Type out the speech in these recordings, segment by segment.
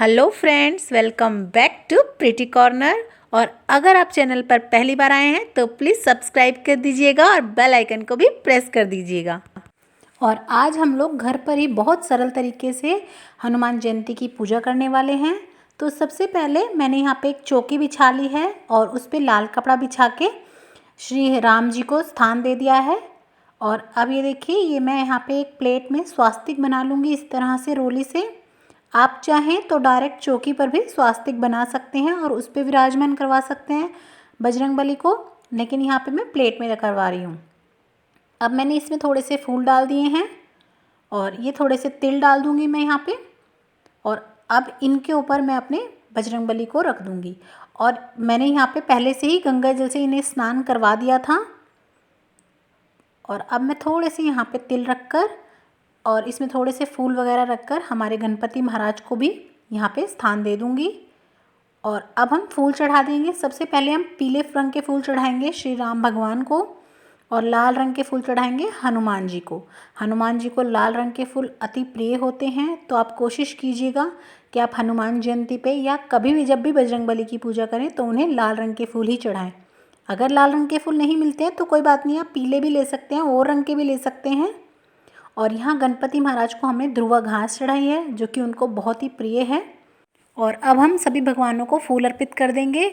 Hello friends, welcome back to Pretty Corner. और अगर आप चैनल पर पहली बार आए हैं तो प्लीज़ सब्सक्राइब कर दीजिएगा और बेल आइकन को भी प्रेस कर दीजिएगा। और आज हम लोग घर पर ही बहुत सरल तरीके से हनुमान जयंती की पूजा करने वाले हैं। तो सबसे पहले मैंने यहाँ पे एक चौकी बिछा ली है और उस पर लाल कपड़ा बिछा के श्री राम जी को स्थान दे दिया है। और अब ये देखिए, ये मैं यहाँ पे एक प्लेट में स्वास्तिक बना लूँगी इस तरह से रोली से। आप चाहें तो डायरेक्ट चौकी पर भी स्वास्तिक बना सकते हैं और उस पर विराजमान करवा सकते हैं बजरंगबली को, लेकिन यहाँ पे मैं प्लेट में करवा रही हूँ। अब मैंने इसमें थोड़े से फूल डाल दिए हैं और ये थोड़े से तिल डाल दूँगी मैं यहाँ पे। और अब इनके ऊपर मैं अपने बजरंगबली को रख दूँगी। और मैंने यहाँ पे पहले से ही गंगा जल से इन्हें स्नान करवा दिया था। और अब मैं थोड़े से यहाँ पे तिल रखकर और इसमें थोड़े से फूल वगैरह रखकर हमारे गणपति महाराज को भी यहाँ पे स्थान दे दूँगी। और अब हम फूल चढ़ा देंगे। सबसे पहले हम पीले रंग के फूल चढ़ाएंगे श्री राम भगवान को और लाल रंग के फूल चढ़ाएंगे हनुमान जी को। हनुमान जी को लाल रंग के फूल अति प्रिय होते हैं, तो आप कोशिश कीजिएगा कि आप हनुमान जयंती पे या कभी भी जब भी बजरंगबली की पूजा करें तो उन्हें लाल रंग के फूल ही चढ़ाएं। अगर लाल रंग के फूल नहीं मिलते हैं तो कोई बात नहीं, आप पीले भी ले सकते हैं और रंग के भी ले सकते हैं। और यहाँ गणपति महाराज को हमने ध्रुवा घास चढ़ाई है जो कि उनको बहुत ही प्रिय है। और अब हम सभी भगवानों को फूल अर्पित कर देंगे।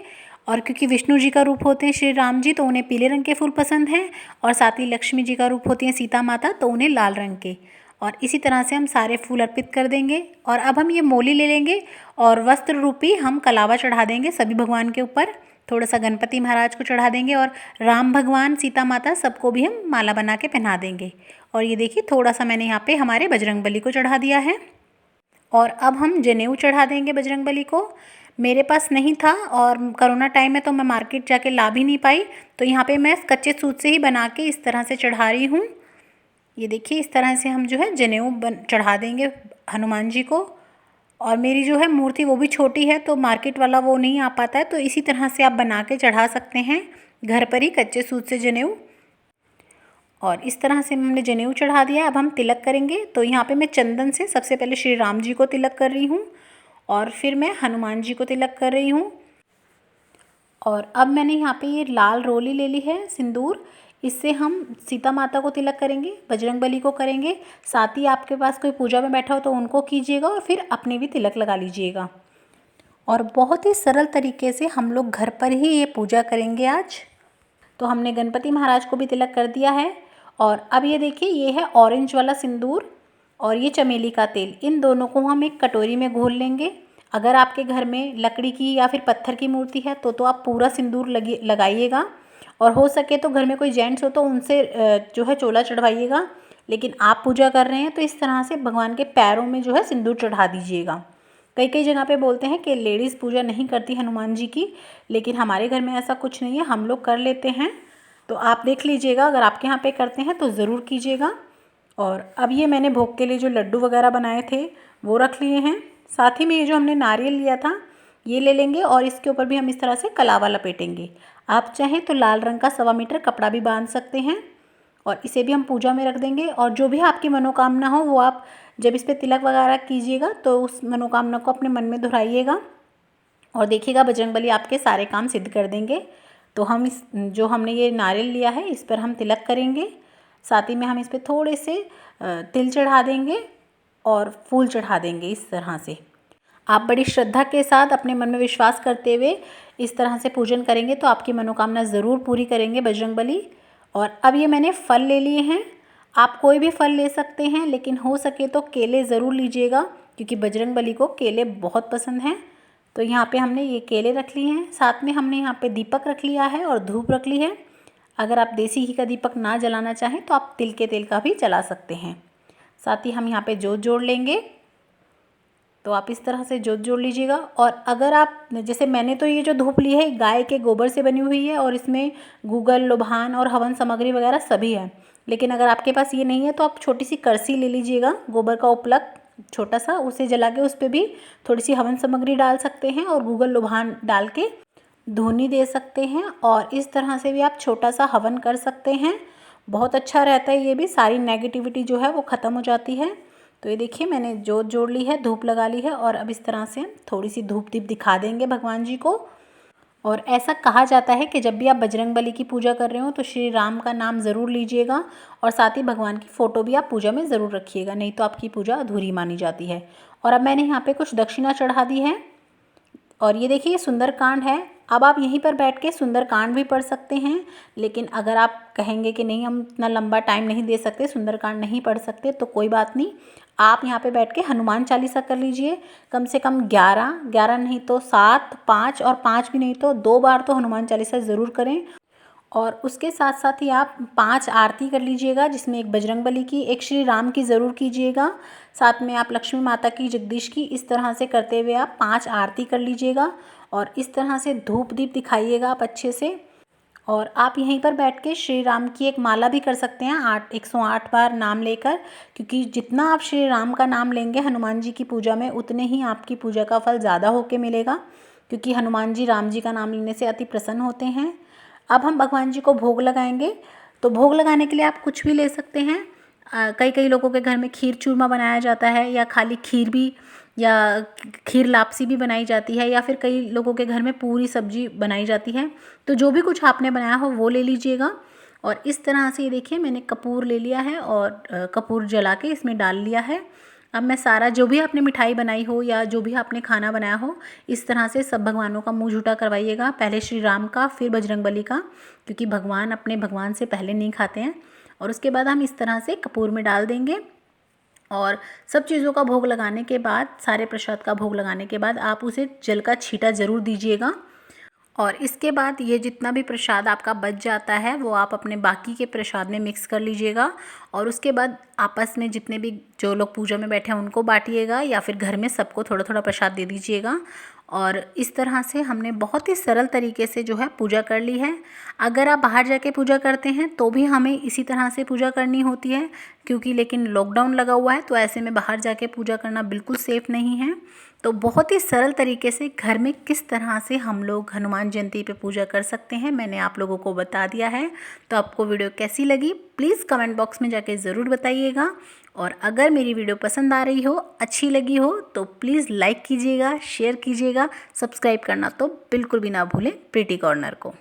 और क्योंकि विष्णु जी का रूप होते हैं श्री राम जी, तो उन्हें पीले रंग के फूल पसंद हैं। और साथ ही लक्ष्मी जी का रूप होती हैं सीता माता, तो उन्हें लाल रंग के। और इसी तरह से हम सारे फूल अर्पित कर देंगे। और अब हम ये मोली ले लेंगे और वस्त्र रूपी हम कलावा चढ़ा देंगे सभी भगवान के ऊपर। थोड़ा सा गणपति महाराज को चढ़ा देंगे और राम भगवान सीता माता सबको भी हम माला बना के पहना देंगे। और ये देखिए, थोड़ा सा मैंने यहाँ पे हमारे बजरंगबली को चढ़ा दिया है। और अब हम जनेऊ चढ़ा देंगे बजरंगबली को। मेरे पास नहीं था और कोरोना टाइम में तो मैं मार्केट जाके ला भी नहीं पाई, तो यहाँ पे मैं कच्चे सूत से ही बना के इस तरह से चढ़ा रही हूँ। ये देखिए, इस तरह से हम जो है जनेऊ चढ़ा देंगे हनुमान जी को। और मेरी जो है मूर्ति वो भी छोटी है, तो मार्केट वाला वो नहीं आ पाता है, तो इसी तरह से आप बना के चढ़ा सकते हैं घर पर ही कच्चे सूत से जनेऊ। और इस तरह से हमने जनेऊ चढ़ा दिया। अब हम तिलक करेंगे। तो यहाँ पे मैं चंदन से सबसे पहले श्री राम जी को तिलक कर रही हूँ और फिर मैं हनुमान जी को तिलक कर रही हूँ। और अब मैंने यहाँ पे ये लाल रोली ले ली है सिंदूर, इससे हम सीता माता को तिलक करेंगे, बजरंगबली को करेंगे। साथ ही आपके पास कोई पूजा में बैठा हो तो उनको कीजिएगा और फिर अपने भी तिलक लगा लीजिएगा। और बहुत ही सरल तरीके से हम लोग घर पर ही ये पूजा करेंगे आज। तो हमने गणपति महाराज को भी तिलक कर दिया है। और अब ये देखिए, ये है ऑरेंज वाला सिंदूर और ये चमेली का तेल। इन दोनों को हम एक कटोरी में घोल लेंगे। अगर आपके घर में लकड़ी की या फिर पत्थर की मूर्ति है तो आप पूरा सिंदूर लगाइएगा। और हो सके तो घर में कोई जेंट्स हो तो उनसे जो है चोला चढ़वाइएगा। लेकिन आप पूजा कर रहे हैं तो इस तरह से भगवान के पैरों में जो है सिंदूर चढ़ा दीजिएगा। कई कई जगह पे बोलते हैं कि लेडीज़ पूजा नहीं करती हनुमान जी की, लेकिन हमारे घर में ऐसा कुछ नहीं है, हम लोग कर लेते हैं। तो आप देख लीजिएगा, अगर आपके यहाँ पे करते हैं तो ज़रूर कीजिएगा। और अब ये मैंने भोग के लिए जो लड्डू वगैरह बनाए थे वो रख लिए हैं। साथ ही में ये जो हमने नारियल लिया था ये ले लेंगे और इसके ऊपर भी हम इस तरह से कलावा लपेटेंगे। आप चाहें तो लाल रंग का 1.25 मीटर कपड़ा भी बांध सकते हैं और इसे भी हम पूजा में रख देंगे। और जो भी आपकी मनोकामना हो वो आप जब इस पर तिलक वगैरह कीजिएगा तो उस मनोकामना को अपने मन में दोहराइएगा और देखिएगा बजरंगबली आपके सारे काम सिद्ध कर देंगे। तो हम इस जो हमने ये नारियल लिया है इस पर हम तिलक करेंगे। साथ ही में हम इस पर थोड़े से तिल चढ़ा देंगे और फूल चढ़ा देंगे इस तरह से। आप बड़ी श्रद्धा के साथ अपने मन में विश्वास करते हुए इस तरह से पूजन करेंगे तो आपकी मनोकामना ज़रूर पूरी करेंगे बजरंगबली। और अब ये मैंने फल ले लिए हैं। आप कोई भी फल ले सकते हैं, लेकिन हो सके तो केले ज़रूर लीजिएगा क्योंकि बजरंगबली को केले बहुत पसंद हैं। तो यहाँ पे हमने ये केले रख लिए हैं। साथ में हमने यहाँ पे दीपक रख लिया है और धूप रख ली है। अगर आप देसी घी का दीपक ना जलाना चाहें तो आप तिल के तेल का भी जला सकते हैं। साथ ही हम यहाँ पे जोत जोड़ लेंगे। तो आप इस तरह से जोत जोड़ लीजिएगा। और अगर आप जैसे मैंने तो ये जो धूप ली है गाय के गोबर से बनी हुई है और इसमें गूगल, लोबान और हवन सामग्री वगैरह सभी है। लेकिन अगर आपके पास ये नहीं है तो आप छोटी सी करसी ले लीजिएगा, गोबर का उपलक छोटा सा, उसे जला के उस पर भी थोड़ी सी हवन सामग्री डाल सकते हैं और गूगल, लोबान डाल के धूनी दे सकते हैं। और इस तरह से भी आप छोटा सा हवन कर सकते हैं। बहुत अच्छा रहता है, ये भी सारी नेगेटिविटी जो है वो ख़त्म हो जाती है। तो ये देखिए मैंने जोत जोड़ ली है, धूप लगा ली है और अब इस तरह से थोड़ी सी धूप दीप दिखा देंगे भगवान जी को। और ऐसा कहा जाता है कि जब भी आप बजरंगबली की पूजा कर रहे हो तो श्री राम का नाम ज़रूर लीजिएगा और साथ ही भगवान की फ़ोटो भी आप पूजा में ज़रूर रखिएगा, नहीं तो आपकी पूजा अधूरी मानी जाती है। और अब मैंने यहाँ पे कुछ दक्षिणा चढ़ा दी है और ये देखिए सुंदरकांड है। अब आप यहीं पर बैठ के सुंदरकांड भी पढ़ सकते हैं, लेकिन अगर आप कहेंगे कि नहीं हम इतना लंबा टाइम नहीं दे सकते, सुंदरकांड नहीं पढ़ सकते, तो कोई बात नहीं, आप यहाँ पे बैठ के हनुमान चालीसा कर लीजिए। कम से कम 11 नहीं तो 7, 5 और 5 भी नहीं तो 2 बार तो हनुमान चालीसा ज़रूर करें। और उसके साथ साथ ही आप 5 आरती कर लीजिएगा, जिसमें एक बजरंगबली की, एक श्री राम की ज़रूर कीजिएगा, साथ में आप लक्ष्मी माता की, जगदीश की, इस तरह से करते हुए आप 5 आरती कर लीजिएगा। और इस तरह से धूप दीप दिखाइएगा आप अच्छे से। और आप यहीं पर बैठ के श्री राम की एक माला भी कर सकते हैं 108 बार नाम लेकर, क्योंकि जितना आप श्री राम का नाम लेंगे हनुमान जी की पूजा में उतने ही आपकी पूजा का फल ज़्यादा होके मिलेगा, क्योंकि हनुमान जी राम जी का नाम लेने से अति प्रसन्न होते हैं। अब हम भगवान जी को भोग लगाएंगे। तो भोग लगाने के लिए आप कुछ भी ले सकते हैं। कई लोगों के घर में खीर चूरमा बनाया जाता है, या खाली खीर भी, या खीर लापसी भी बनाई जाती है, या फिर कई लोगों के घर में पूरी सब्जी बनाई जाती है। तो जो भी कुछ आपने बनाया हो वो ले लीजिएगा। और इस तरह से ये देखिए मैंने कपूर ले लिया है और कपूर जला के इसमें डाल लिया है। अब मैं सारा जो भी आपने मिठाई बनाई हो या जो भी आपने खाना बनाया हो, इस तरह से सब भगवानों का मुंह झूठा करवाइएगा। पहले श्री राम का, फिर बजरंगबली का, क्योंकि भगवान अपने भगवान से पहले नहीं खाते हैं। और उसके बाद हम इस तरह से कपूर में डाल देंगे। और सब चीज़ों का भोग लगाने के बाद, सारे प्रसाद का भोग लगाने के बाद आप उसे जल का छींटा ज़रूर दीजिएगा। और इसके बाद ये जितना भी प्रसाद आपका बच जाता है वो आप अपने बाकी के प्रसाद में मिक्स कर लीजिएगा। और उसके बाद आपस में जितने भी जो लोग पूजा में बैठे हैं उनको बांटिएगा, या फिर घर में सबको थोड़ा थोड़ा प्रसाद दे दीजिएगा। और इस तरह से हमने बहुत ही सरल तरीके से जो है पूजा कर ली है। अगर आप बाहर जाके पूजा करते हैं तो भी हमें इसी तरह से पूजा करनी होती है, क्योंकि लेकिन लॉकडाउन लगा हुआ है तो ऐसे में बाहर जाके पूजा करना बिल्कुल सेफ़ नहीं है। तो बहुत ही सरल तरीके से घर में किस तरह से हम लोग हनुमान जयंती पे पूजा कर सकते हैं मैंने आप लोगों को बता दिया है। तो आपको वीडियो कैसी लगी प्लीज़ कमेंट बॉक्स में जाके ज़रूर बताइएगा। और अगर मेरी वीडियो पसंद आ रही हो, अच्छी लगी हो, तो प्लीज़ लाइक कीजिएगा, शेयर कीजिएगा, सब्सक्राइब करना तो बिल्कुल भी ना भूलें प्रीटी कॉर्नर को।